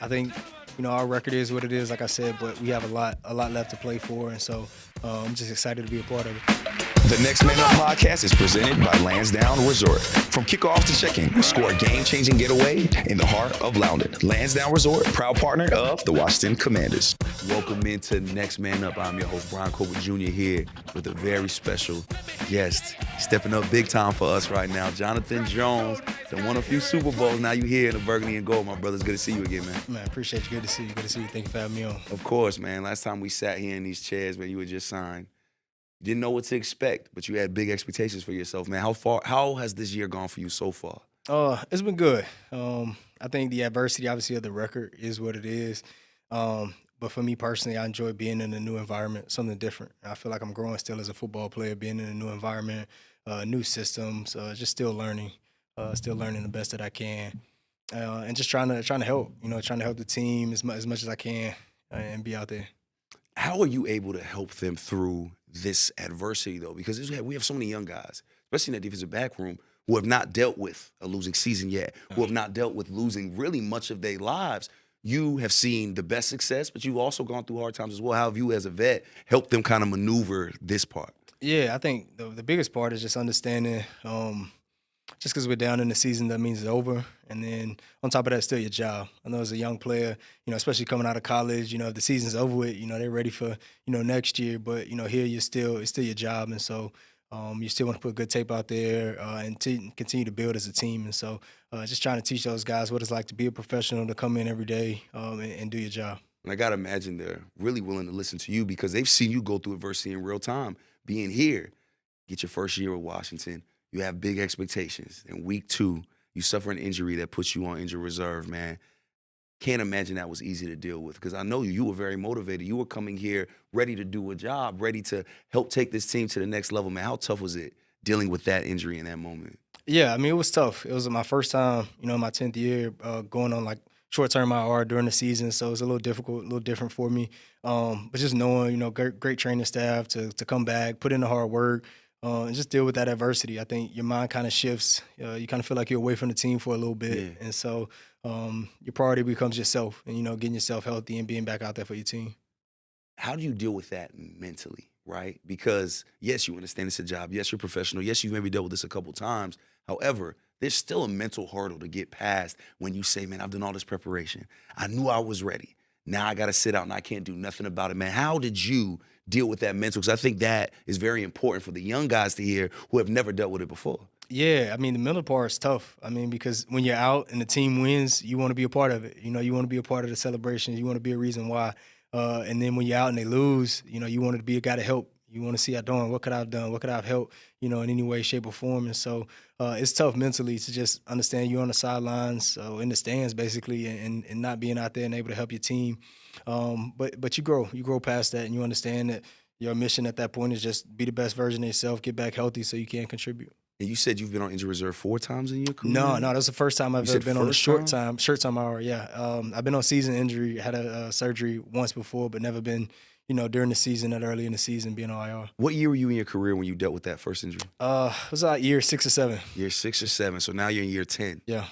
I think our record is what it is, like I said, but we have a lot left to play for, and so I'm just excited to be a part of it. The Next Man Up podcast is presented by Lansdowne Resort. From kickoff to check-in, score a game-changing getaway in the heart of Loudon. Lansdowne Resort, proud partner of the Washington Commanders. Welcome into Next Man Up. I'm your host, Brian Colbert Jr. here with a very special guest. Stepping up big time for us right now, Jonathan Jones. That won a few Super Bowls. Now you here in the burgundy and gold, my brother. It's good to see you again, man. Man, appreciate you. Good to see you. Good to see you. Thank you for having me on. Of course, man. Last time we sat here in these chairs, man, you were just signed. You didn't know what to expect, but you had big expectations for yourself, man. How has this year gone for you so far? It's been good. I think the adversity, obviously, of the record is what it is. But for me personally, I enjoy being in a new environment, something different. I feel like I'm growing still as a football player, being in a new environment, new systems, just still learning the best that I can, and just trying to help, trying to help the team as much as I can, and be out there. How are you able to help them through this adversity, though? Because we have so many young guys, especially in that defensive back room, who have not dealt with a losing season yet, who have not dealt with losing really much of their lives. You have seen the best success, but you've also gone through hard times as well. How have you, as a vet, helped them kind of maneuver this part? Yeah, I think the biggest part is just understanding. Just because we're down in the season, that means it's over. And then on top of that, it's still your job. I know as a young player, especially coming out of college, if the season's over with, they're ready for, next year. But, here it's still your job. And so you still want to put good tape out there and continue to build as a team. And so just trying to teach those guys what it's like to be a professional, to come in every day and do your job. And I got to imagine they're really willing to listen to you because they've seen you go through adversity in real time. Being here, get your first year with Washington. You have big expectations. In week 2, you suffer an injury that puts you on injured reserve, man. Can't imagine that was easy to deal with because I know you were very motivated. You were coming here ready to do a job, ready to help take this team to the next level, man. How tough was it dealing with that injury in that moment? Yeah, I mean, it was tough. It was my first time, in my 10th year, going on like short-term IR during the season, so it was a little difficult, a little different for me. But just knowing, great training staff to come back, put in the hard work, and just deal with that adversity. I think your mind kind of shifts. You kind of feel like you're away from the team for a little bit. Yeah. And so your priority becomes yourself and, getting yourself healthy and being back out there for your team. How do you deal with that mentally, right? Because, yes, you understand it's a job. Yes, you're professional. Yes, you've maybe dealt with this a couple times. However, there's still a mental hurdle to get past when you say, man, I've done all this preparation. I knew I was ready. Now I got to sit out and I can't do nothing about it, man. How did you deal with that mental? Because I think that is very important for the young guys to hear who have never dealt with it before. Yeah, I mean, the mental part is tough. I mean, because when you're out and the team wins, you want to be a part of it. You want to be a part of the celebration. You want to be a reason why. And then when you're out and they lose, you want to be a guy to help. You want to see, what could I have done? What could I have helped, in any way, shape, or form? And so it's tough mentally to just understand you're on the sidelines, in the stands, basically, and not being out there and able to help your team. But you grow past that, and you understand that your mission at that point is just be the best version of yourself, get back healthy so you can contribute. And you said you've been on injury reserve 4 times in your career? No, that's the first time I've You ever said been on a first short-time hour, yeah. I've been on season injury, had a surgery once before, but never been, during the season, that early in the season, being on IR. What year were you in your career when you dealt with that first injury? It was like year 6 or 7. Year 6 or 7, so now you're in year 10. Yeah.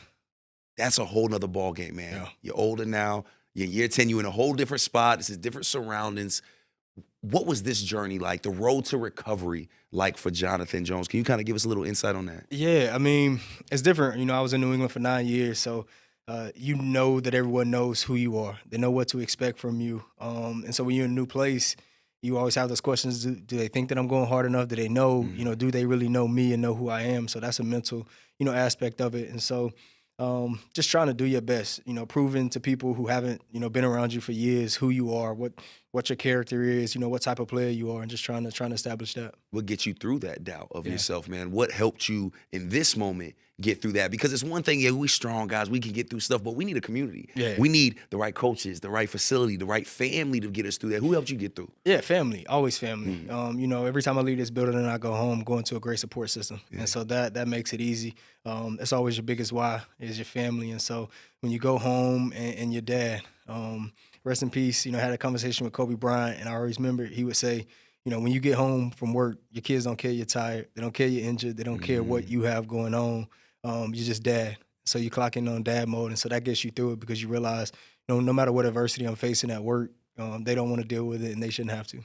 That's a whole nother ball game, man. Yeah. You're older now. You're in year 10. You're in a whole different spot. This is different surroundings. What was this journey like, the road to recovery like for Jonathan Jones? Can you kind of give us a little insight on that? Yeah, I mean, it's different. I was in New England for 9 years, so you know that everyone knows who you are. They know what to expect from you. And so when you're in a new place, you always have those questions. Do they think that I'm going hard enough? Do they know, do they really know me and know who I am? So that's a mental, aspect of it. And so just trying to do your best, proving to people who haven't, been around you for years who you are, what your character is, what type of player you are, and just trying to establish that. What gets you through that doubt of yourself, man? What helped you in this moment get through that? Because it's one thing, we strong guys, we can get through stuff, but we need a community. Yeah. We need the right coaches, the right facility, the right family to get us through that. Who helped you get through? Yeah, family, always family. Every time I leave this building and I go home, I'm going to a great support system. Yeah. And so that makes it easy. It's always your biggest why is your family. And so when you go home and your dad, rest in peace, I had a conversation with Kobe Bryant, and I always remember he would say, when you get home from work, your kids don't care you're tired. They don't care you're injured. They don't care what you have going on. You're just dad. So you clock in on dad mode, and so that gets you through it because you realize, no matter what adversity I'm facing at work, they don't want to deal with it, and they shouldn't have to.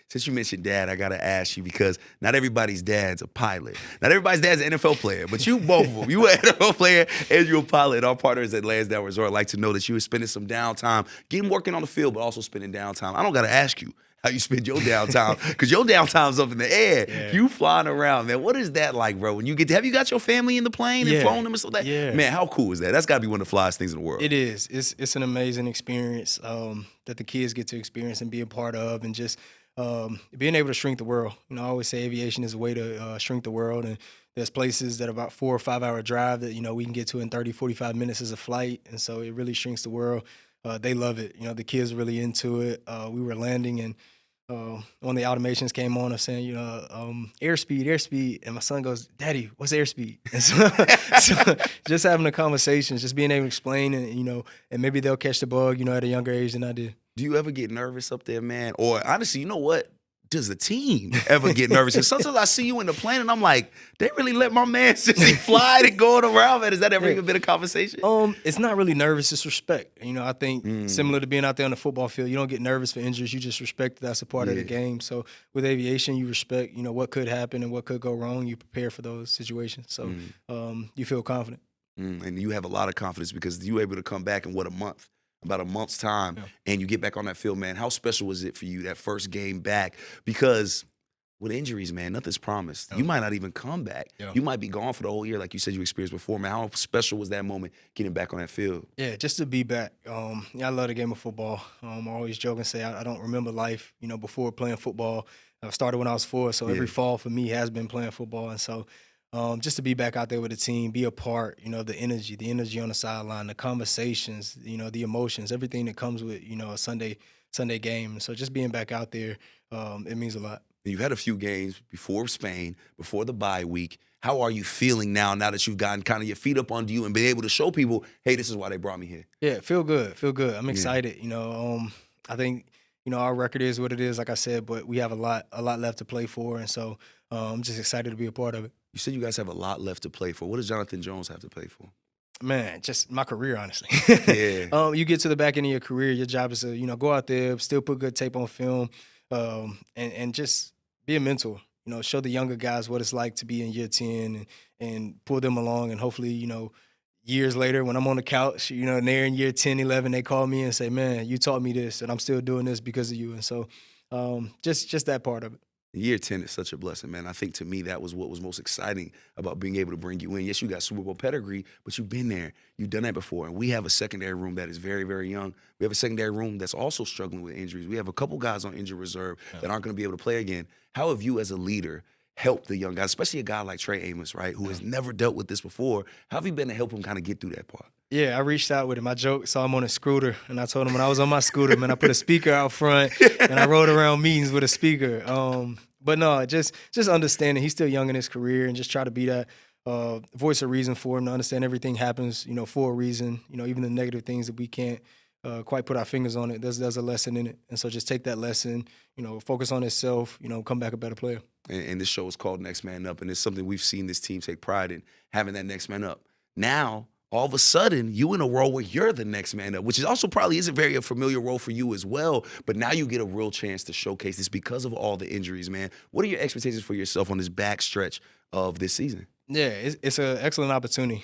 Since you mentioned dad, I got to ask you because not everybody's dad's a pilot. Not everybody's dad's an NFL player, but you both of them. You were an NFL player and you're a pilot. Our partners at Lansdowne Resort like to know that you were spending some downtime, working on the field, but also spending downtime. I don't got to ask you how you spend your downtime because your downtime's up in the air. Yeah. You flying around, man. What is that like, bro? When you have you got your family in the plane and flown them and stuff like that? Yeah. Man, how cool is that? That's got to be one of the flyest things in the world. It is. It's an amazing experience that the kids get to experience and be a part of, and just being able to shrink the world. I always say aviation is a way to shrink the world, and there's places that are about 4 or 5 hour drive that, we can get to in 30, 45 minutes as a flight, and so it really shrinks the world. They love it. The kids are really into it. We were landing, and one of the automations came on of saying, airspeed, and my son goes, "Daddy, what's airspeed?" And so just having a conversation, just being able to explain, and and maybe they'll catch the bug, at a younger age than I did. Do you ever get nervous up there, man? Or honestly, you know what? Does the team ever get nervous? Because sometimes I see you in the plane and I'm like, they really let my man just fly and going around, man. Has that ever even been a conversation? It's not really nervous, it's respect. I think similar to being out there on the football field, you don't get nervous for injuries. You just respect that's a part of the game. So with aviation, you respect, what could happen and what could go wrong. You prepare for those situations. So you feel confident. And you have a lot of confidence because you were able to come back in about a month's time, and you get back on that field, man. How special was it for you, that first game back? Because with injuries, man, nothing's promised. You might not even come back. You might be gone for the whole year like you said you experienced before, man. How special was that moment getting back on that field? Yeah, just to be back. I love the game of football. I always joke and say I don't remember life, before playing football. I started when I was 4, so every fall for me has been playing football. And so just to be back out there with the team, be a part, the energy on the sideline, the conversations, the emotions, everything that comes with, a Sunday game. So just being back out there, it means a lot. You've had a few games before Spain, before the bye week. How are you feeling now that you've gotten kind of your feet up under you and been able to show people, hey, this is why they brought me here? Yeah, feel good. I'm excited. I think, our record is what it is, like I said, but we have a lot left to play for. And so I'm just excited to be a part of it. You said you guys have a lot left to play for. What does Jonathan Jones have to play for? Man, just my career, honestly. Yeah. You get to the back end of your career, your job is to, go out there, still put good tape on film, and just be a mentor. Show the younger guys what it's like to be in year 10 and pull them along. And hopefully, years later when I'm on the couch, and they're in year 10, 11, they call me and say, man, you taught me this, and I'm still doing this because of you. And so just that part of it. Year 10 is such a blessing, man. I think to me that was what was most exciting about being able to bring you in. Yes, you got Super Bowl pedigree, but you've been there. You've done that before. And we have a secondary room that is very, very young. We have a secondary room that's also struggling with injuries. We have a couple guys on injured reserve that aren't going to be able to play again. How have you as a leader helped the young guys, especially a guy like Trey Amos, right, who has never dealt with this before? How have you been to help him kind of get through that part? Yeah, I reached out with him. I joked, saw him on a scooter, and I told him when I was on my scooter, man, I put a speaker out front, and I rode around meetings with a speaker. But no, just understanding he's still young in his career, and just try to be that voice of reason for him to understand everything happens, for a reason. Even the negative things that we can't quite put our fingers on it. There's a lesson in it, and so just take that lesson, focus on himself, come back a better player. And this show is called Next Man Up, and it's something we've seen this team take pride in, having that next man up. Now, all of a sudden, you in a role where you're the next man up, which is also probably isn't very a familiar role for you as well. But now you get a real chance to showcase this because of all the injuries, man. What are your expectations for yourself on this back stretch of this season? Yeah, it's an excellent opportunity.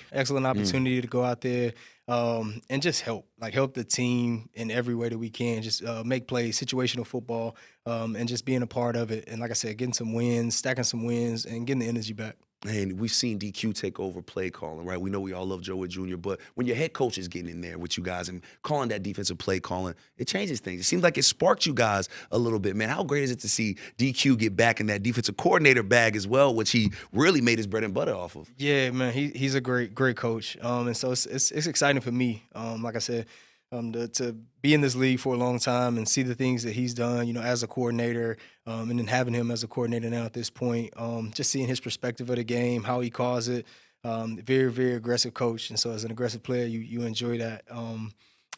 To go out there and just help the team in every way that we can. Just make plays, situational football, and just being a part of it. And like I said, getting some wins, stacking some wins, and getting the energy back. And we've seen DQ take over play calling, right? We know we all love Joey Jr., but when your head coach is getting in there with you guys and calling that defensive play calling, it changes things. It seems like it sparked you guys a little bit, man. How great is it to see DQ get back in that defensive coordinator bag as well, which he really made his bread and butter off of? Yeah, man, he's a great coach, and so it's exciting for me. Like I said, to be in this league for a long time and see the things that he's done, as a coordinator, and then having him as a coordinator now at this point, just seeing his perspective of the game, how he calls it, very, very aggressive coach. And so as an aggressive player, you enjoy that. And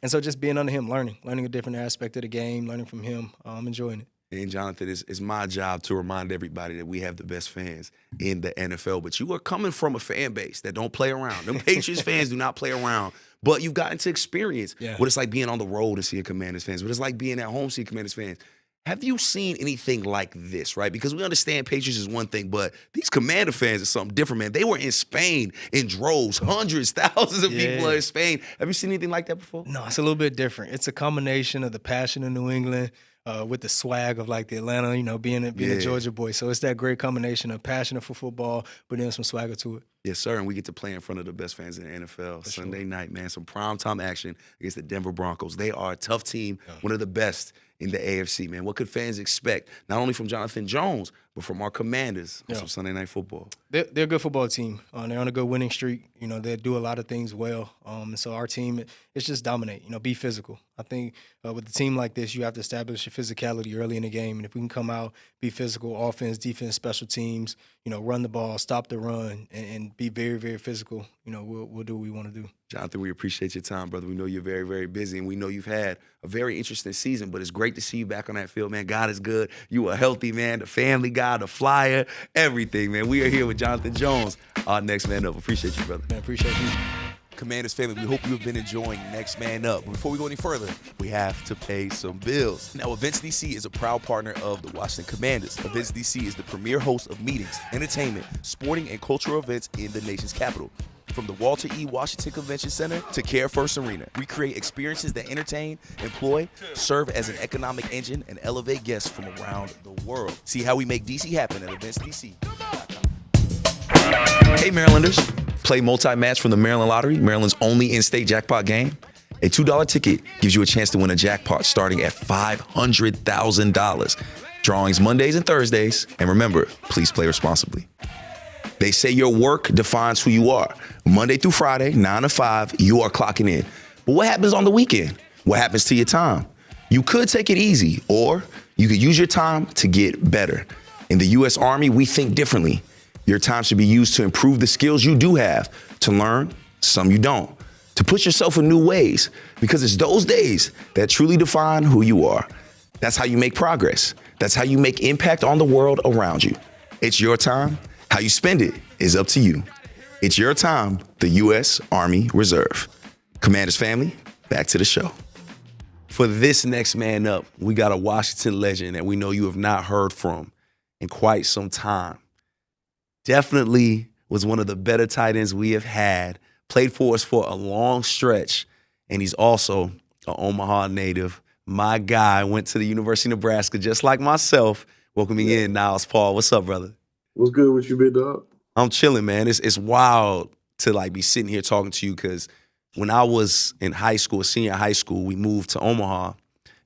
so just being under him, learning a different aspect of the game, learning from him, enjoying it. And Jonathan, it's my job to remind everybody that we have the best fans in the NFL. But you are coming from a fan base that don't play around. Them Patriots fans do not play around. But you've gotten to experience what it's like being on the road and seeing Commanders fans, what it's like being at home seeing Commanders fans. Have you seen anything like this, right? Because we understand Patriots is one thing, but these Commander fans are something different, man. They were in Spain in droves, hundreds, thousands of people are in Spain. Have you seen anything like that before? No, it's a little bit different. It's a combination of the passion of New England with the swag of like the Atlanta, being a Georgia boy. So it's that great combination of passion for football, but then some swagger to it. Yes, sir, and we get to play in front of the best fans in the NFL. Sunday night, man, some primetime action against the Denver Broncos. They are a tough team, one of the best in the AFC, man. What could fans expect, not only from Jonathan Jones, but from our Commanders on some Sunday Night Football? They're a good football team. They're on a good winning streak. They do a lot of things well. And so our team, it's just dominate, be physical. I think with a team like this, you have to establish your physicality early in the game. And if we can come out, be physical, offense, defense, special teams, run the ball, stop the run, and be very, very physical, we'll do what we want to do. Jonathan, we appreciate your time, brother. We know you're very, very busy, and we know you've had a very interesting season, but it's great to see you back on that field, man. God is good. You are healthy, man. The family guy, the flyer, everything, man. We are here with Jonathan Jones, our Next Man Up. Appreciate you, brother. Man, appreciate you. Commanders family, we hope you have been enjoying Next Man Up. But before we go any further, we have to pay some bills. Now, Events DC is a proud partner of the Washington Commanders. Events DC is the premier host of meetings, entertainment, sporting, and cultural events in the nation's capital. From the Walter E. Washington Convention Center to Care First Arena, we create experiences that entertain, employ, serve as an economic engine, and elevate guests from around the world. See how we make DC happen at eventsdc.com. Hey, Marylanders. Play multi-match from the Maryland Lottery, Maryland's only in-state jackpot game. A $2 ticket gives you a chance to win a jackpot starting at $500,000. Drawings Mondays and Thursdays. And remember, please play responsibly. They say your work defines who you are. Monday through Friday, 9 to 5, you are clocking in. But what happens on the weekend? What happens to your time? You could take it easy, or you could use your time to get better. In the U.S. Army, we think differently. Your time should be used to improve the skills you do have, to learn some you don't, to push yourself in new ways, because it's those days that truly define who you are. That's how you make progress. That's how you make impact on the world around you. It's your time. How you spend it is up to you. It's your time, the U.S. Army Reserve. Commanders family, back to the show. For this Next Man Up, we got a Washington legend that we know you have not heard from in quite some time. Definitely was one of the better tight ends we have had, played for us for a long stretch, and he's also an Omaha native. My guy went to the University of Nebraska just like myself. Welcoming in Niles Paul. What's up, brother? What's good with you, big dog? I'm chilling, man. It's wild to be sitting here talking to you, because when I was in high school, senior high school, we moved to Omaha,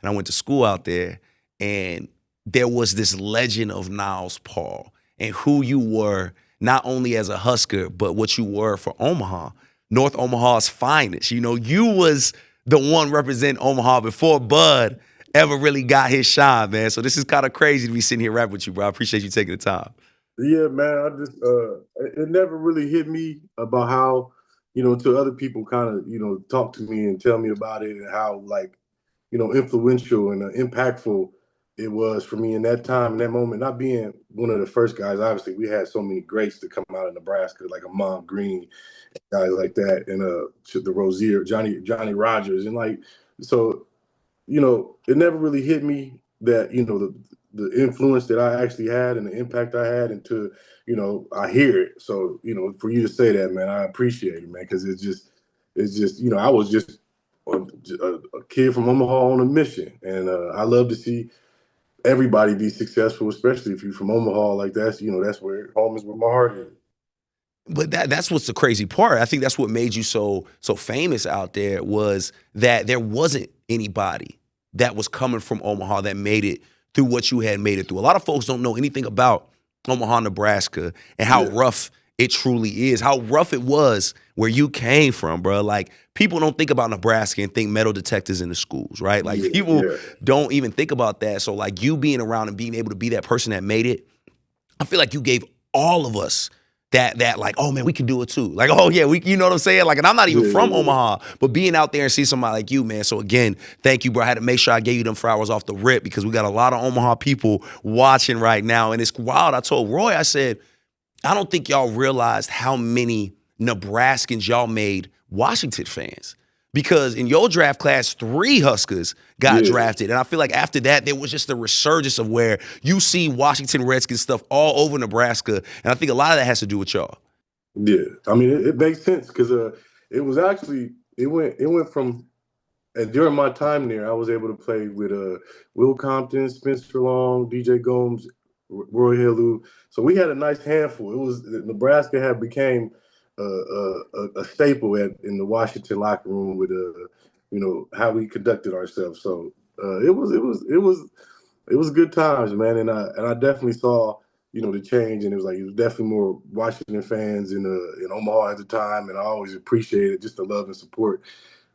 and I went to school out there, and there was this legend of Niles Paul and who you were, not only as a Husker, but what you were for Omaha, North Omaha's finest. You was the one representing Omaha before Bud ever really got his shine, man. So this is kind of crazy to be sitting here rapping with you, bro. I appreciate you taking the time. Yeah, man. I just it never really hit me about how, to other people kind of, talk to me and tell me about it, and how influential and impactful it was for me in that time, in that moment. Not being one of the first guys, obviously, we had so many greats to come out of Nebraska, like a Mom Green, guys like that, and the Rozier, Johnny Rogers, and so, it never really hit me that the influence that I actually had and the impact I had, until I hear it. So for you to say that, man, I appreciate it, man, because it's just I was just a kid from Omaha on a mission, and I love to see everybody be successful, especially if you're from Omaha. Like that's where home is, where my heart is. But that's what's the crazy part. I think that's what made you so famous out there, was that there wasn't anybody that was coming from Omaha that made it through what you had made it through. A lot of folks don't know anything about Omaha, Nebraska, and how rough it truly is, how rough it was where you came from, bro. Like, people don't think about Nebraska and think metal detectors in the schools, right? Like, people don't even think about that. So, you being around and being able to be that person that made it, I feel like you gave all of us that like, oh man, we can do it too. Like, oh yeah, you know what I'm saying? Like, and I'm not even from Omaha, but being out there and see somebody like you, man. So again, thank you, bro. I had to make sure I gave you them flowers off the rip because we got a lot of Omaha people watching right now. And it's wild. I told Roy, I said, I don't think y'all realized how many Nebraskans y'all made Washington fans. Because in your draft class, 3 Huskers got drafted. And I feel like after that, there was just a resurgence of where you see Washington Redskins stuff all over Nebraska. And I think a lot of that has to do with y'all. Yeah. I mean, it makes sense because it was actually, it went from, and during my time there, I was able to play with Will Compton, Spencer Long, DJ Gomes, Roy Helu. So we had a nice handful. It was Nebraska had became a staple in the Washington locker room with how we conducted ourselves. So it was good times, man. And I definitely saw the change, and it was definitely more Washington fans in Omaha at the time, and I always appreciated just the love and support.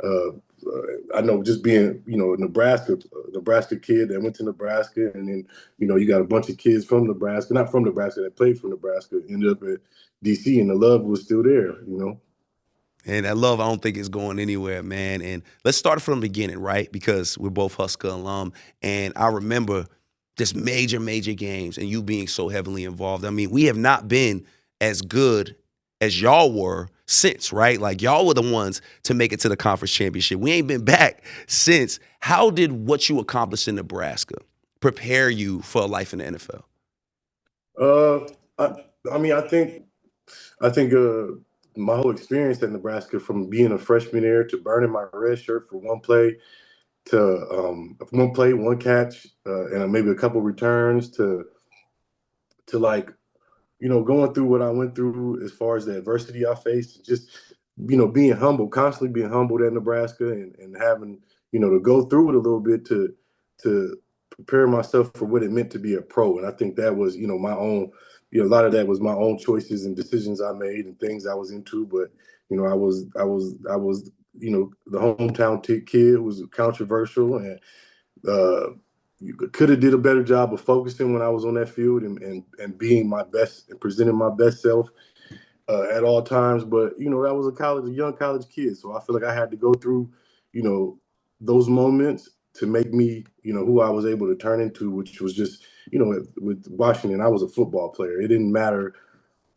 I know just being, a Nebraska kid that went to Nebraska, and then, you got a bunch of kids from Nebraska, not from Nebraska, that played for Nebraska, ended up at DC, and the love was still there. And that love, I don't think is going anywhere, man. And let's start from the beginning, right? Because we're both Husker alum. And I remember just major, major games and you being so heavily involved. I mean, we have not been as good as y'all were since, right? Like, y'all were the ones to make it to the conference championship. We ain't been back since. How did what you accomplished in Nebraska prepare you for a life in the NFL? I mean, I think my whole experience at Nebraska, from being a freshman there to burning my red shirt for one play to one play, one catch, and maybe a couple returns to like, going through what I went through as far as the adversity I faced, just, being humble, constantly being humbled at Nebraska, and having, to go through it a little bit to prepare myself for what it meant to be a pro. And I think that was, my own, a lot of that was my own choices and decisions I made and things I was into. But, I was, the hometown kid who was controversial, and you could have did a better job of focusing when I was on that field, and being my best and presenting my best self at all times. But I was a young college kid, so I feel like I had to go through those moments to make me who I was able to turn into, which was just with Washington, I was a football player. It didn't matter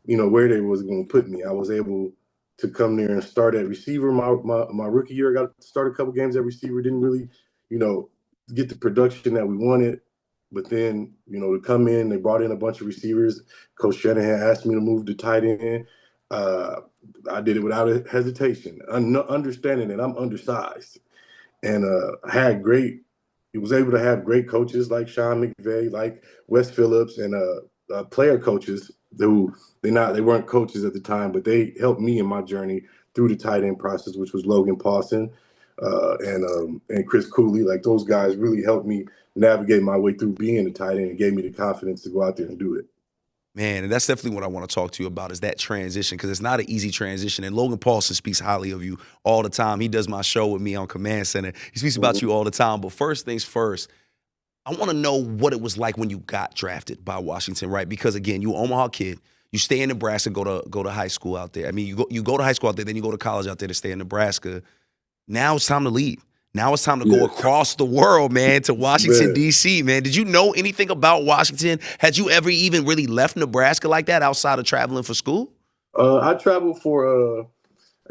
where they was going to put me. I was able to come there and start at receiver. My rookie year, I got to start a couple games at receiver. Didn't really get the production that we wanted. But then, to come in, they brought in a bunch of receivers. Coach Shanahan asked me to move to tight end. I did it without a hesitation, understanding that I'm undersized. And he was able to have great coaches like Sean McVay, like Wes Phillips, and player coaches who they weren't coaches at the time, but they helped me in my journey through the tight end process, which was Logan Paulson and Chris Cooley. Like, those guys really helped me navigate my way through being a tight end and gave me the confidence to go out there and do it. Man, and that's definitely what I want to talk to you about, is that transition, because it's not an easy transition. And Logan Paulson speaks highly of you all the time. He does my show with me on Command Center. He speaks about you all the time. But first things first, I want to know what it was like when you got drafted by Washington, right? Because again, you're an Omaha kid. You stay in Nebraska, go to high school out there. I mean, you go to high school out there, then you go to college out there to stay in Nebraska. Now it's time to leave. Now it's time to go across the world, man, to Washington, D.C., man. Did you know anything about Washington? Had you ever even really left Nebraska like that outside of traveling for school? I traveled for,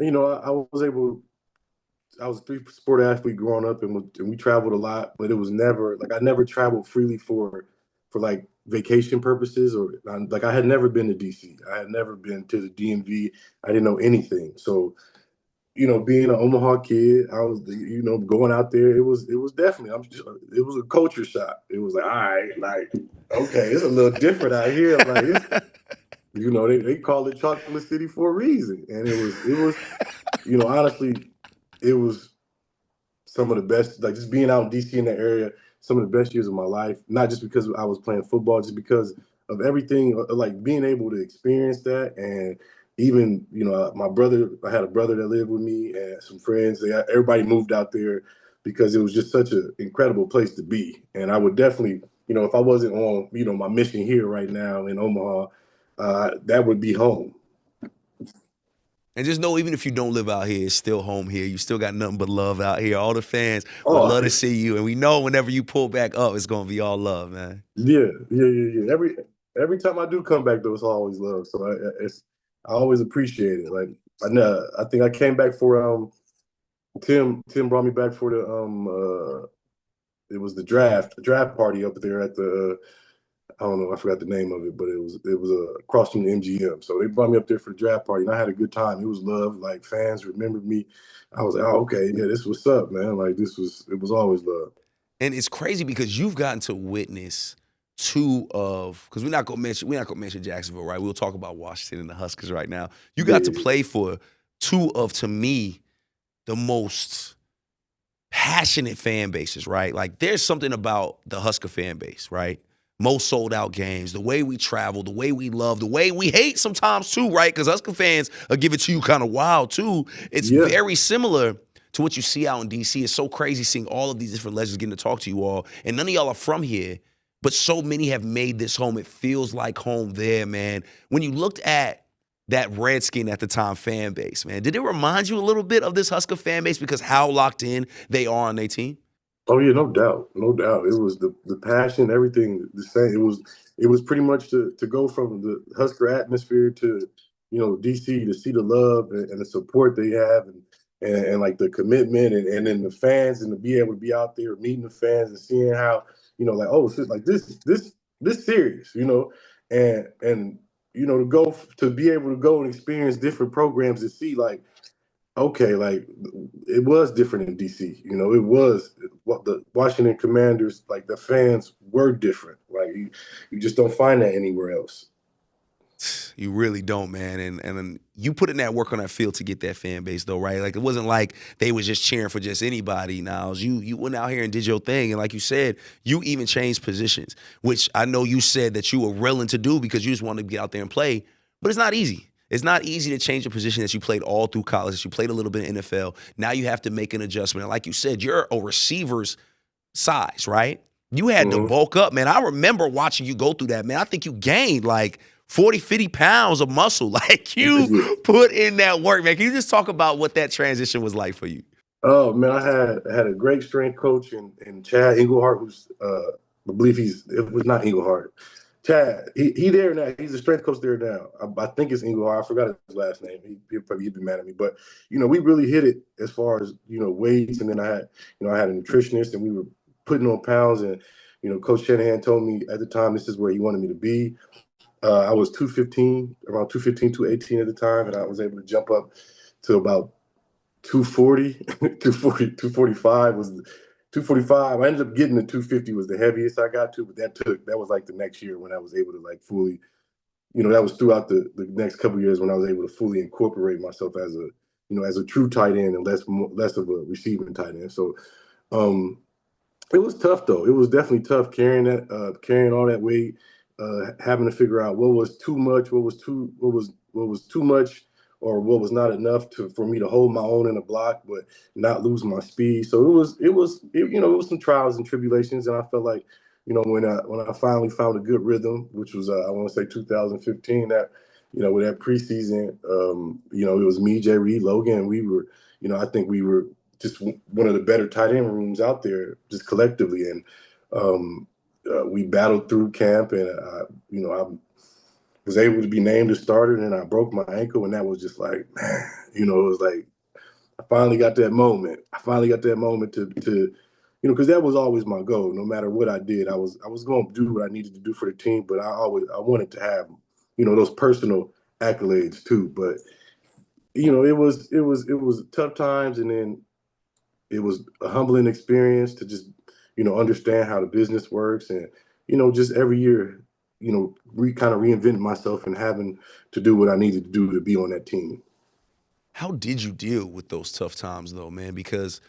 I was a three-sport athlete growing up, and we traveled a lot, but it was never, like, I never traveled freely for like vacation purposes, or like, I had never been to DC. I had never been to the DMV. I didn't know anything. So, being an Omaha kid, I was, going out there. It was definitely, it was a culture shock. It was like, all right, like, okay, it's a little different out here. Like, they call it Chocolate City for a reason. And it was, honestly, it was some of the best, like, just being out in DC in that area, some of the best years of my life, not just because I was playing football, just because of everything, like being able to experience that. And even, I had a brother that lived with me and some friends. Everybody moved out there because it was just such an incredible place to be. And I would definitely, if I wasn't on, my mission here right now in Omaha, that would be home. And just know, even if you don't live out here, it's still home here. You still got nothing but love out here. All the fans would Oh, love to see you. And we know whenever you pull back up, it's going to be all love, man. yeah. Every time I do come back, though, it's always love. So I always appreciate it. Like I know, I think I came back for Tim brought me back for the it was the draft party up there at the I don't know, I forgot the name of it, but it was across from the MGM. So they brought me up there for the draft party, and I had a good time. It was love. Like fans remembered me. I was like, oh, okay, yeah, this what's up, man. Like it was always love. And it's crazy because you've gotten to witness because we're not gonna mention Jacksonville, right? We'll talk about Washington and the Huskers right now. You got to Yeah, play for two of, to me, the most passionate fan bases, right? Like there's something about the Husker fan base, right? Most sold out games, the way we travel, the way we love, the way we hate sometimes too, right? Because Husker fans will give it to you kind of wild too. It's yeah, very similar to what you see out in DC. It's so crazy seeing all of these different legends getting to talk to you all. And none of y'all are from here, but so many have made this home. It feels like home there, man. When you looked at that Redskin at the time fan base, man, did it remind you a little bit of this Husker fan base because how locked in they are on their team? Oh yeah, no doubt, no doubt. It was the passion, everything the same. It was pretty much to go from the Husker atmosphere to DC to see the love and the support they have and like the commitment and then the fans and to be able to be out there meeting the fans and seeing how like oh it's just like this serious and to be able to go and experience different programs to see like okay, like it was different in DC. It was what the Washington Commanders, like the fans were different. Like you just don't find that anywhere else. You really don't, man. And you put in that work on that field to get that fan base, though, right? Like it wasn't like they was just cheering for just anybody. Now you went out here and did your thing, and like you said, you even changed positions, which I know you said that you were willing to do because you just wanted to get out there and play. But it's not easy. It's not easy to change a position that you played all through college, that you played a little bit in NFL. Now you have to make an adjustment. And like you said, you're a receiver's size, right? You had to Mm-hmm. bulk up, man. I remember watching you go through that, man. I think you gained like 40, 50 pounds of muscle. Like Yeah. you put in that work, man. Can you just talk about what that transition was like for you? Oh man, I had a great strength coach in Chad Englehart, who's I believe it was not Englehart. Chad, he there now. He's a strength coach there now. I think it's Englehart. I forgot his last name. He'd be mad at me, but we really hit it as far as weights, and then I had a nutritionist, and we were putting on pounds, and Coach Shanahan told me at the time this is where he wanted me to be. I was 215, around 215, 218 at the time, and I was able to jump up to about 240, 240, 245 was 245. I ended up getting to 250 was the heaviest I got to, but that was like the next year when I was able to like fully, that was throughout the next couple of years when I was able to fully incorporate myself as a true tight end and less of a receiving tight end. So it was tough though. It was definitely tough carrying all that weight, having to figure out what was too much, what was too much, or what was not enough for me to hold my own in a block, but not lose my speed. So it was some trials and tribulations, and I felt like when I finally found a good rhythm, which was I want to say 2015, that with that preseason, it was me, Jay Reed, Logan, and we were, I think we were just one of the better tight end rooms out there, just collectively. And we battled through camp, and I was able to be named a starter, and I broke my ankle, and that was just like, man, it was like I finally got that moment. I finally got that moment to because that was always my goal. No matter what I did, I was going to do what I needed to do for the team, but I wanted to have those personal accolades too. But it was tough times, and then it was a humbling experience to just understand how the business works, and just every year kind of reinventing myself and having to do what I needed to do to be on that team. How did you deal with those tough times, though, man? Because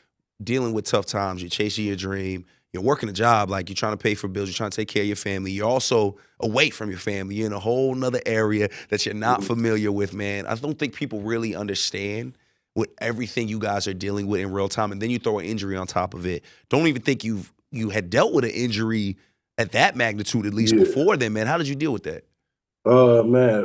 dealing with tough times, you're chasing your dream, you're working a job, like you're trying to pay for bills, you're trying to take care of your family. You're also away from your family. You're in a whole nother area that you're not familiar with, man. I don't think people really understand what everything you guys are dealing with in real time. And then you throw an injury on top of it. Don't even think you had dealt with an injury at that magnitude, at least Yeah. before then, man. How did you deal with that? Man,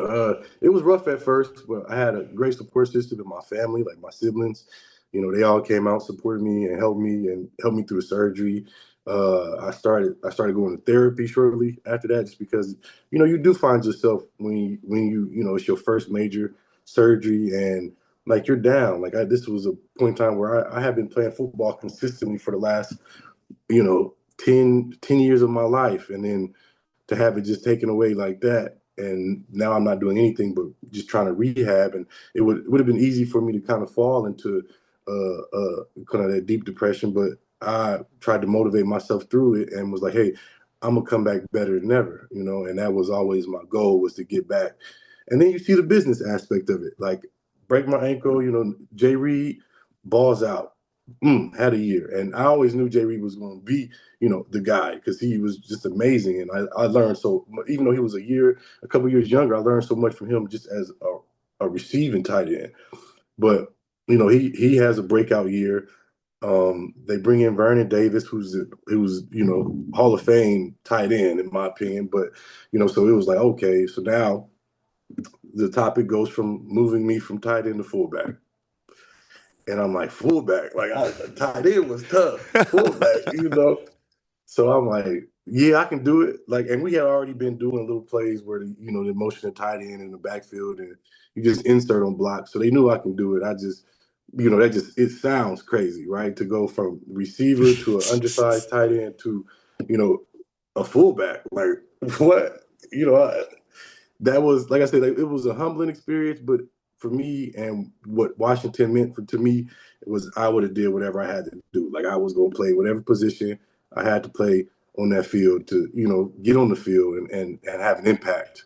it was rough at first, but I had a great support system in my family, like my siblings. They all came out, supported me, and helped me through the surgery. I started going to therapy shortly after that, just because you do find yourself when it's your first major surgery, and like you're down. This was a point in time where I have been playing football consistently for the last 10 years of my life, and then to have it just taken away like that. And now I'm not doing anything but just trying to rehab. And it would have been easy for me to kind of fall into kind of that deep depression. But I tried to motivate myself through it and was like, hey, I'm gonna come back better than ever. And that was always my goal, was to get back. And then you see the business aspect of it, like break my ankle. Jay Reed balls out. Had a year, and I always knew Jay Reed was going to be the guy, because he was just amazing. And I learned so, even though he was a couple years younger, I learned so much from him just as a receiving tight end. But he has a breakout year. They bring in Vernon Davis, who's Hall of Fame tight end in my opinion. But so it was like, okay, so now the topic goes from moving me from tight end to fullback. And I'm like, fullback, tight end was tough. Fullback. So I'm like, yeah, I can do it. And we had already been doing little plays where the motion of tight end in the backfield, and you just insert on blocks. So they knew I can do it. I just, it sounds crazy, right? To go from receiver to an undersized tight end to, a fullback. Like, what? That was, like I said, it was a humbling experience, but for me, and what Washington meant to me, it was, I would have did whatever I had to do. Like, I was going to play whatever position I had to play on that field to, get on the field and have an impact.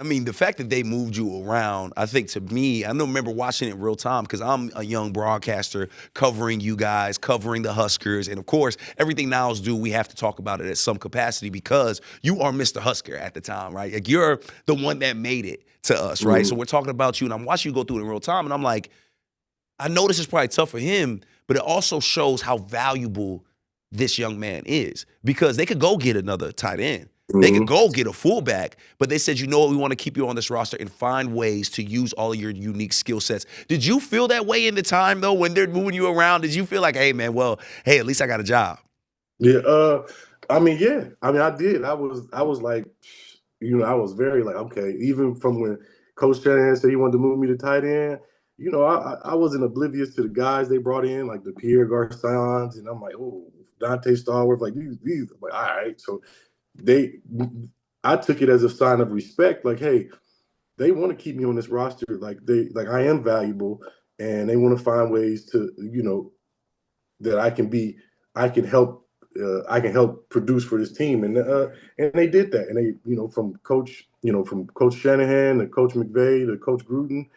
I mean, the fact that they moved you around, I think to me, I don't remember watching it in real time because I'm a young broadcaster covering you guys, covering the Huskers. And of course, everything Niles do, we have to talk about it at some capacity because you are Mr. Husker at the time, right? Like, you're the one that made it to us, right? So we're talking about you, and I'm watching you go through it in real time, and I'm like, I know this is probably tough for him, but it also shows how valuable this young man is, because they could go get another tight end. They could go get a fullback, but they said, you know what, we want to keep you on this roster and find ways to use all of your unique skill sets. Did you feel that way in the time, though, when they're moving you around? Did you feel like, hey, man, at least I got a job? Yeah, I mean, yeah. I mean, I did. I was like, I was very like, okay, even from when Coach Shanahan said he wanted to move me to tight end, I wasn't oblivious to the guys they brought in, like the Pierre Garçons, and I'm like, oh, Dante Stallworth, like these. I'm like, all right. So they, I took it as a sign of respect, like, hey, they want to keep me on this roster, like I am valuable, and they want to find ways to, that I can help produce for this team, and they did that, and they, from Coach Shanahan to Coach McVay to Coach Gruden,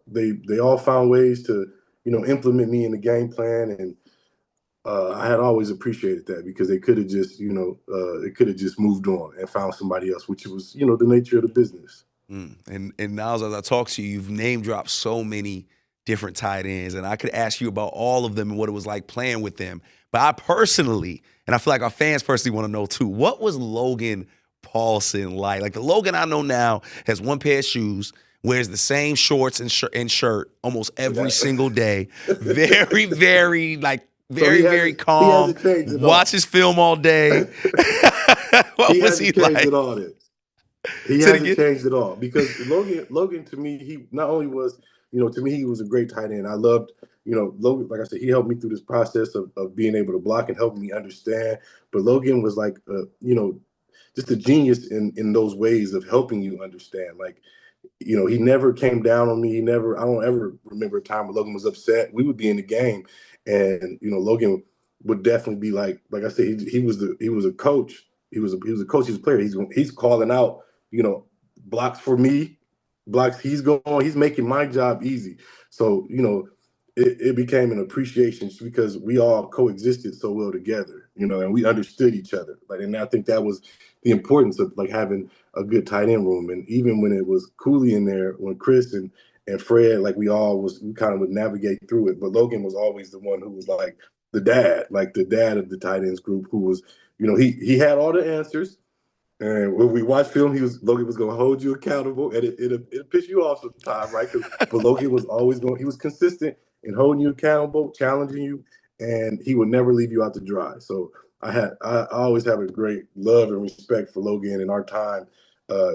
they all found ways to implement me in the game plan, and I had always appreciated that, because they could have just moved on and found somebody else, which was the nature of the business. And now, as I talk to you, you've name dropped so many different tight ends, and I could ask you about all of them and what it was like playing with them. But I personally, and I feel like our fans personally want to know too, what was Logan Paulson like? Like, the Logan I know now has one pair of shoes, wears the same shorts and shirt almost every single day. Very, very, like, very He calm. hasn't changed at all. Watches film all day. What He was hasn't he changed like? at all. He Say it hasn't again. changed at all, because Logan to me, he not only was, to me, he was a great tight end. I loved, Logan, like I said, he helped me through this process of being able to block and helping me understand. But Logan was like, just a genius in those ways of helping you understand. Like, he never came down on me. I don't ever remember a time where Logan was upset. We would be in the game, and Logan would definitely be like I said, he was a coach. He was a coach. He's a player. He's calling out, blocks for me, blocks. He's making my job easy. So it became an appreciation, because we all coexisted so well together, and we understood each other. And I think that was the importance of having a good tight end room. And even when it was Cooley in there, when Chris and Fred, we kind of would navigate through it. But Logan was always the one who was like the dad of the tight ends group, who was, he had all the answers, And when we watched film, Logan was going to hold you accountable, and it pissed you off sometimes, right? But Logan was always going. He was consistent in holding you accountable, challenging you, and he would never leave you out to dry. So I always have a great love and respect for Logan and our time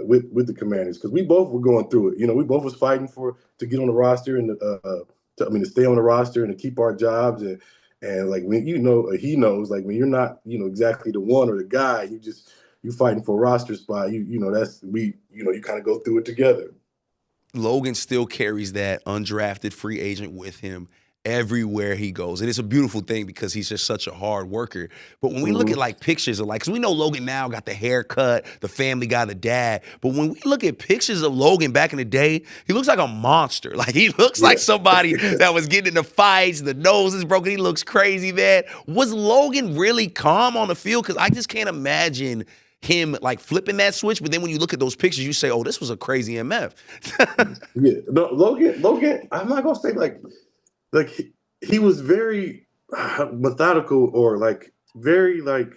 with the Commanders, because we both were going through it. You know, we both was fighting to get on the roster and to stay on the roster and to keep our jobs, and like when he knows, like when you're not exactly the one or the guy, you fighting for a roster spot. You kind of go through it together. Logan still carries that undrafted free agent with him everywhere he goes. And it's a beautiful thing because he's just such a hard worker. But when we look at like pictures of because we know Logan now got the haircut, the family guy, the dad. But when we look at pictures of Logan back in the day, he looks like a monster. Like he looks like somebody that was getting into fights, the nose is broken, he looks crazy, man. Was Logan really calm on the field? Because I just can't imagine him like flipping that switch, but then when you look at those pictures, you say, "Oh, this was a crazy MF." Yeah, no, Logan. I'm not gonna say he was very methodical or like very like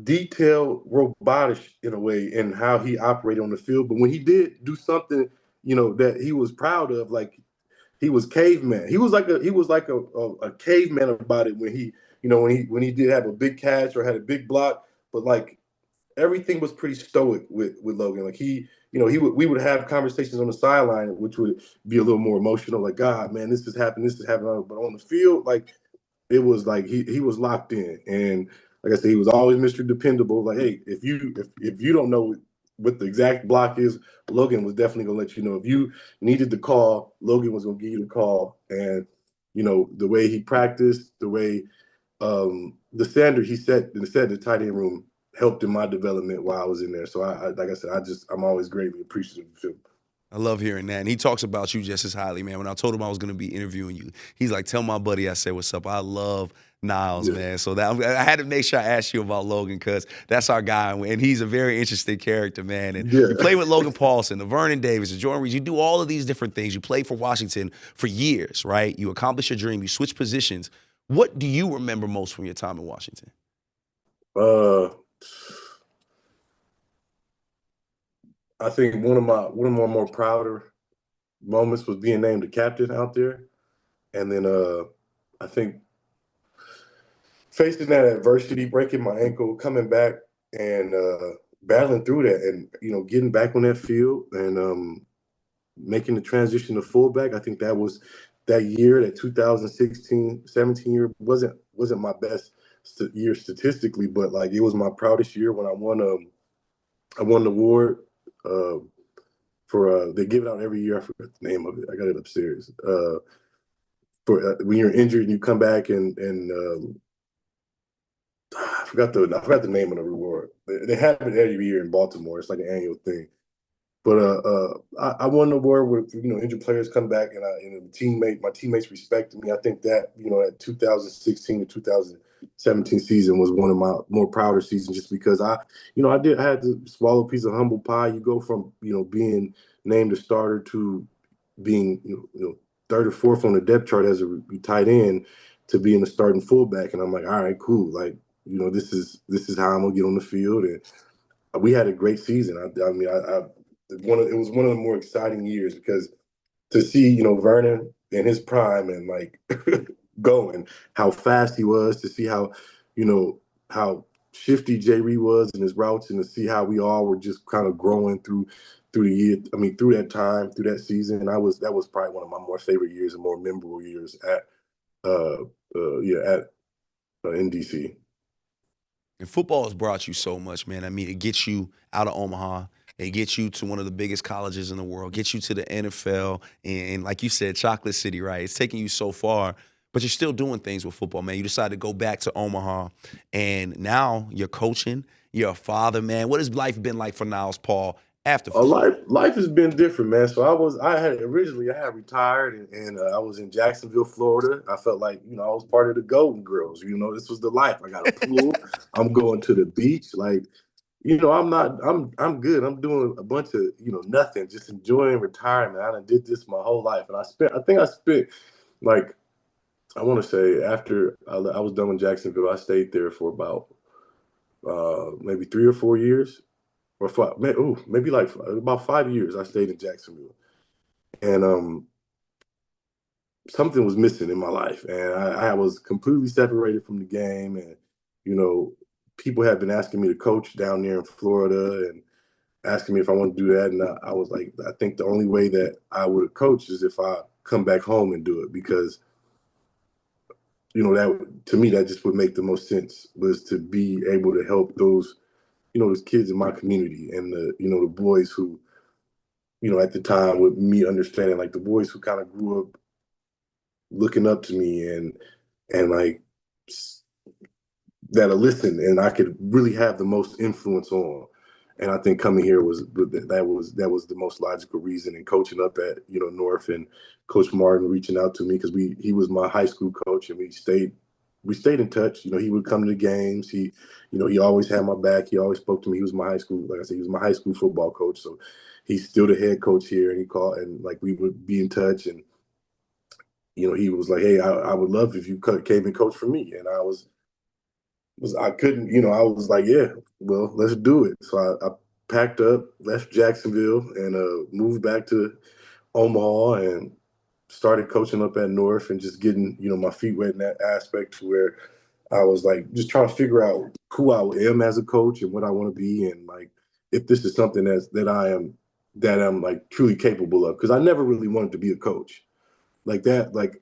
detailed, robotish in a way in how he operated on the field. But when he did do something, that he was proud of, like he was caveman. He was like a caveman about it when he did have a big catch or had a big block, but like everything was pretty stoic with Logan. Like we would have conversations on the sideline, which would be a little more emotional. Like, God, man, this is happening. But on the field, like it was like he was locked in. And like I said, he was always Mr. Dependable. Like, hey, if you don't know what the exact block is, Logan was definitely gonna let you know. If you needed the call, Logan was gonna give you the call. And the way he practiced, the way the standard he set in the tight end room helped in my development while I was in there. So I like I said, I'm always greatly appreciative of him. I love hearing that. And he talks about you just as highly, man. When I told him I was going to be interviewing you, he's like, tell my buddy I said what's up. I love Niles, man. So I had to make sure I asked you about Logan because that's our guy. And he's a very interesting character, man. And you play with Logan Paulson, the Vernon Davis, the Jordan Reed. You do all of these different things. You played for Washington for years, right? You accomplished your dream. You switch positions. What do you remember most from your time in Washington? I think one of my more prouder moments was being named the captain out there. And then I think facing that adversity, breaking my ankle, coming back and battling through that and getting back on that field and making the transition to fullback. I think that year, that 2016-17 year wasn't my best year statistically, but like it was my proudest year when I won the award for they give it out every year. I forgot the name of it. I got it upstairs. For when you're injured and you come back and I forgot the name of the reward. They have it every year in Baltimore. It's like an annual thing. But I won the award with injured players come back and my teammates respected me. I think that that 2016 to 2017 season was one of my more prouder seasons just because I had to swallow a piece of humble pie. You go from being named a starter to being third or fourth on the depth chart as a tight end to being a starting fullback, and I'm like, all right, cool, like this is how I'm gonna get on the field, and we had a great season. It was one of the more exciting years because to see Vernon in his prime and like going how fast he was, to see how shifty Jay Reed was in his routes, and to see how we all were just kind of growing through the year. I mean, through that time, through that season, and that was probably one of my more favorite years and more memorable years at in DC. And football has brought you so much, man. I mean, it gets you out of Omaha. It gets you to one of the biggest colleges in the world, gets you to the NFL. And like you said, Chocolate City, right? It's taking you so far, but you're still doing things with football, man. You decided to go back to Omaha, and now you're coaching. You're a father, man. What has life been like for Niles Paul after football? Life has been different, man. So I had retired and I was in Jacksonville, Florida. I felt like I was part of the Golden Girls. This was the life. I got a pool. I'm going to the beach. Like I'm good. I'm doing a bunch of nothing, just enjoying retirement. I done did this my whole life, and I spent like I want to say after I was done with Jacksonville, I stayed there for about maybe 3 or 4 years. or maybe like about 5 years. I stayed in Jacksonville, and something was missing in my life, and I was completely separated from the game. And you know, people had been asking me to coach down there in Florida, and asking me if I want to do that, and I was like, I think the only way that I would have coached is if I come back home and do it, because that to me that just would make the most sense, was to be able to help those kids in my community, and the boys who at the time, with me understanding, like the boys who kind of grew up looking up to me, and like that'll listen, and I could really have the most influence on. And I think coming here was the most logical reason. And coaching up at North, and Coach Martin reaching out to me, because he was my high school coach, and we stayed in touch. He would come to the games. He always had my back. He always spoke to me. He was my high school, like I said, he was my high school football coach. So he's still the head coach here, and he called, and like we would be in touch. And he was like, "Hey, I would love if you came and coached for me." And I couldn't, I was like, "Yeah, well, let's do it." So I packed up, left Jacksonville, and moved back to Omaha, and started coaching up at North, and just getting, my feet wet in that aspect, to where I was like just trying to figure out who I am as a coach and what I want to be, and like if this is something that I'm like truly capable of, because I never really wanted to be a coach like that. Like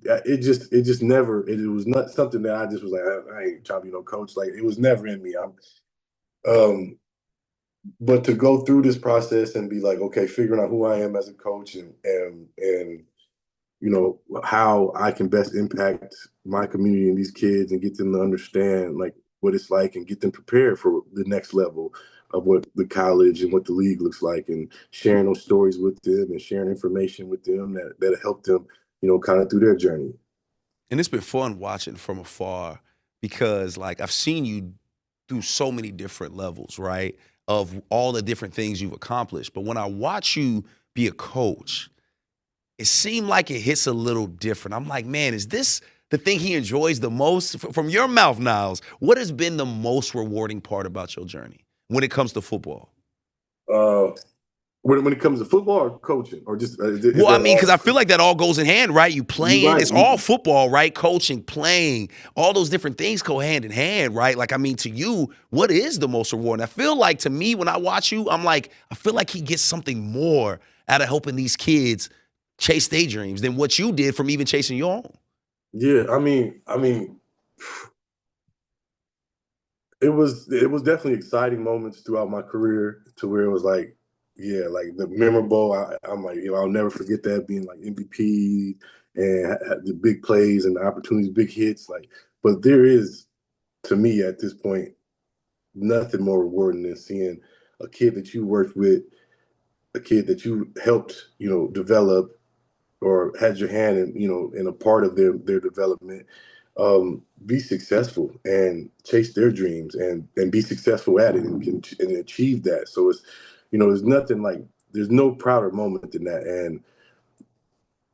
it just never, it was not something that I just was like, I ain't trying to be no coach. Like it was never in me. Um but to go through this process and be like, okay, figuring out who I am as a coach, and how I can best impact my community and these kids, and get them to understand like what it's like, and get them prepared for the next level of what the college and what the league looks like, and sharing those stories with them, and sharing information with them that'll help them, kind of through their journey. And it's been fun watching from afar, because like I've seen you through so many different levels, right? Of all the different things you've accomplished. But when I watch you be a coach, it seemed like it hits a little different. I'm like, man, is this the thing he enjoys the most? From your mouth, Niles, what has been the most rewarding part about your journey when it comes to football? Uh, when it comes to football or coaching, or just is Well, I that mean, all? because I feel like that all goes in hand, right? You You're playing, right. it's all football, right? Coaching, playing, all those different things go hand in hand, right? Like, I mean, to you, what is the most rewarding? I feel like, to me, when I watch you, I'm like, I feel like he gets something more out of helping these kids chase their dreams than what you did from even chasing your own. Yeah, I mean, it was definitely exciting moments throughout my career, to where it was like, yeah, like the memorable. I'm like, I'll never forget that, being like MVP, and the big plays and the opportunities, big hits. Like, but there is, to me at this point, nothing more rewarding than seeing a kid that you worked with, a kid that you helped, develop, or had your hand in a part of their development, be successful and chase their dreams, and be successful at it, and achieve that. So it's, there's nothing like, there's no prouder moment than that. And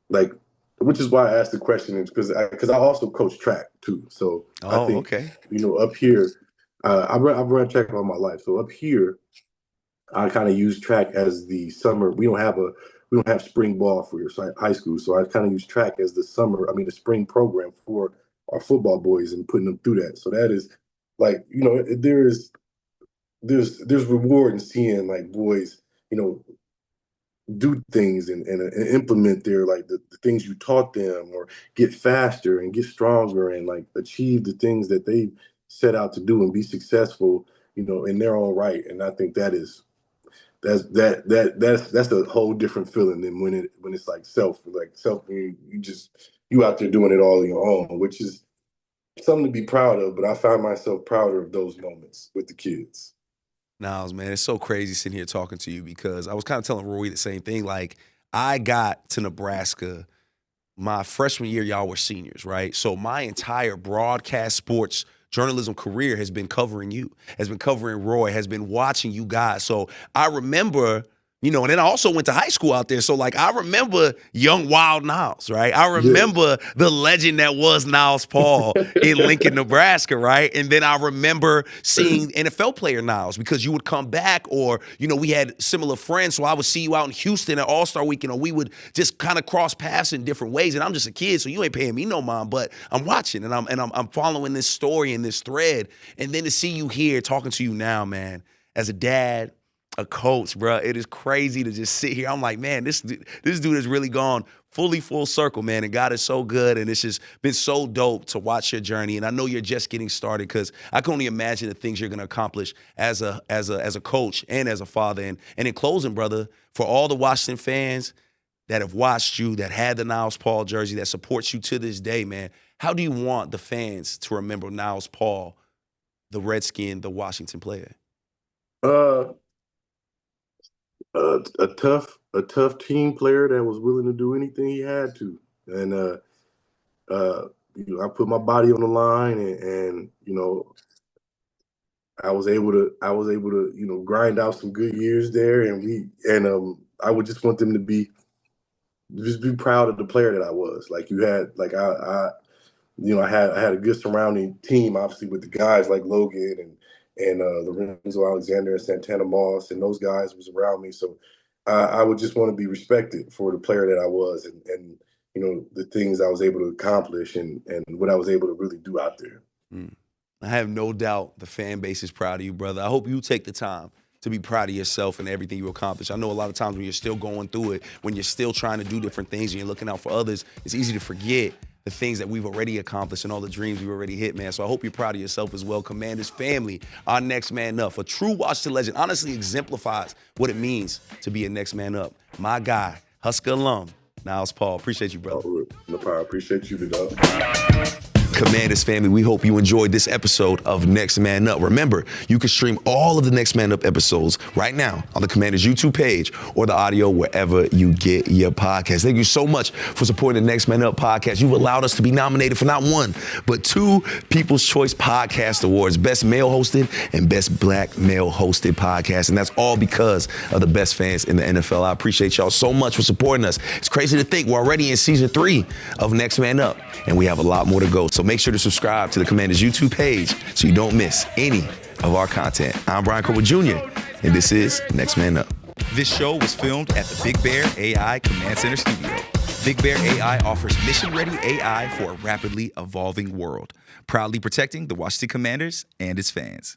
like, which is why I asked the question, is because I also coach track too. So I Oh, think, okay. up here, I've run track all my life. So up here, I kind of use track as the summer. We don't have spring ball for your high school, so I kind of use track as the spring program for our football boys, and putting them through that. So that is like, there's reward in seeing like boys, you know, do things, and implement their, like the things you taught them, or get faster and get stronger, and like achieve the things that they set out to do, and be successful, in their own right. And I think that's a whole different feeling than when it's like self, you out there doing it all on your own, which is something to be proud of. But I find myself prouder of those moments with the kids. Niles, man, it's so crazy sitting here talking to you, because I was kind of telling Roy the same thing. Like, I got to Nebraska my freshman year, y'all were seniors, right? So my entire broadcast sports journalism career has been covering you, has been covering Roy, has been watching you guys. So I remember You know, and then I also went to high school out there. So, like, I remember young Wild Niles, right? I remember the legend that was Niles Paul in Lincoln, Nebraska, right? And then I remember seeing NFL player Niles because you would come back or, you know, we had similar friends. So I would see you out in Houston at All-Star Weekend, or we would just kind of cross paths in different ways. And I'm just a kid, so you ain't paying me no mind, but I'm watching and I'm following this story and this thread. And then to see you here talking to you now, man, as a dad, a coach, bro. It is crazy to just sit here. I'm like, man, this dude has really gone fully full circle, man. And God is so good. And it's just been so dope to watch your journey. And I know you're just getting started because I can only imagine the things you're going to accomplish as a coach and as a father. And in closing, brother, for all the Washington fans that have watched you, that had the Niles Paul jersey, that supports you to this day, man, how do you want the fans to remember Niles Paul, the Redskin, the Washington player? A tough team player that was willing to do anything he had to, and you know, I put my body on the line, and you know, I was able to you know, grind out some good years there, and I would just want them to be proud of the player that I was. Like you had, like you know, I had a good surrounding team, obviously with the guys like Logan and Lorenzo Alexander and Santana Moss, and those guys was around me. So I would just want to be respected for the player that I was, and you know, the things I was able to accomplish and what I was able to really do out there. I have no doubt the fan base is proud of you, brother. I hope you take the time to be proud of yourself and everything you accomplish. I know a lot of times when you're still going through it, when you're still trying to do different things and you're looking out for others, it's easy to forget the things that we've already accomplished and all the dreams we've already hit, man. So I hope you're proud of yourself as well. Commanders family, our next man up. A true Washington legend, honestly exemplifies what it means to be a next man up. My guy, Husker alum, Niles Paul. Appreciate you, brother. No problem. Appreciate you, dog. Commanders family, we hope you enjoyed this episode of Next Man Up. Remember, you can stream all of the Next Man Up episodes right now on the Commanders YouTube page or the audio wherever you get your podcast. Thank you so much for supporting the Next Man Up podcast. You've allowed us to be nominated for not one, but 2 People's Choice Podcast Awards, Best Male Hosted and Best Black Male Hosted Podcast. And that's all because of the best fans in the NFL. I appreciate y'all so much for supporting us. It's crazy to think we're already in season 3 of Next Man Up, and we have a lot more to go. So make sure to subscribe to the Commanders YouTube page so you don't miss any of our content. I'm Brian Cole Jr., and this is Next Man Up. This show was filmed at the Big Bear AI Command Center studio. Big Bear AI offers mission-ready AI for a rapidly evolving world, proudly protecting the Washington Commanders and its fans.